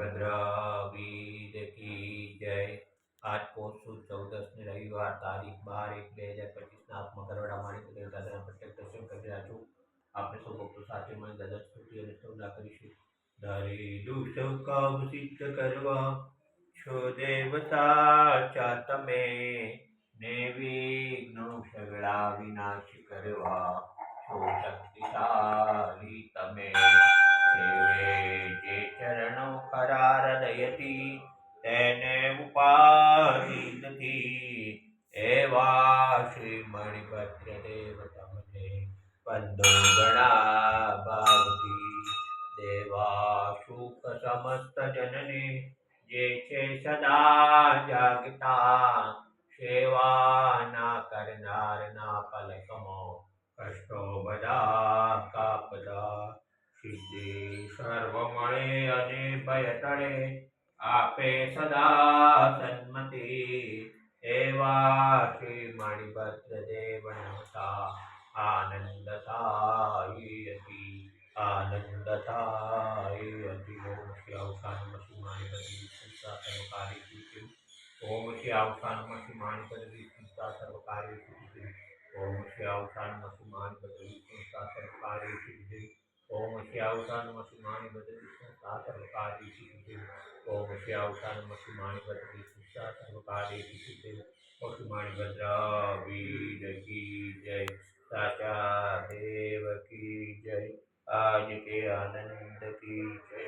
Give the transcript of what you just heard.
मणिभद्र वीर की जय। आज पोष सुद 14 ने रविवार तारीख 12/1/2025 આત્મા કરોડા માણિક દાદાના પ્રત્યેક દર્શન કરી રહ્યા છું। આપણે સૌ ભક્તો સાથે મળી દાદા સ્તુતિ અને સ્તવના કરીશું। ધરી દુષ કામ સિદ્ધ કરવા છો દેવ સાચા તમે, ને વિઘ્નો સગળા વિનાશ કરવા છો શક્તિશાળી તમે। સેવે જે ચરણો ખરા હૃદયથી તેને ઉપાધિ નથી, એવા શ્રી મણિભદ્ર દેવ તમને વંદો ગણા ભાવથી। દેવા સુખ સમસ્ત જનને જે છે સદા જાગતા, સેવા ના કરનારના પલકમો કષ્ટો બધા કાપતા। સિદ્ધિ સર્વ મળે અને ભય ટળે, આપે સદા સન્મતિ, એવા શ્રી મણિભદ્ર દેવ નમતા। આનંદ થાય અતિ, આનંદ થાય અતિ। ઓમ શ્રી અવસાન શ્રી મણિભદ્ર સંસ્થા સર્વકાર્ય સિદ્ધિ। ઓમ શ્રી અવસાન શ્રી મણિભદ્ર સંસ્થા સર્વકાર્ય સિદ્ધિ। ઓમ શ્રી અવસાન શ્રી મણિભદ્ર સંસ્થા સર્વકાર્ય સિદ્ધિ। ओम श्री अवसान मसीमानी बदली संस्था सर्वकारी सिद्धि। ओम श्री अवसान मसीमानी बदली संस्था सर्वकारी सिद्धि। ओम श्री भद्र वीर की जय। साचा देव की जय। आज के आनंद की जय।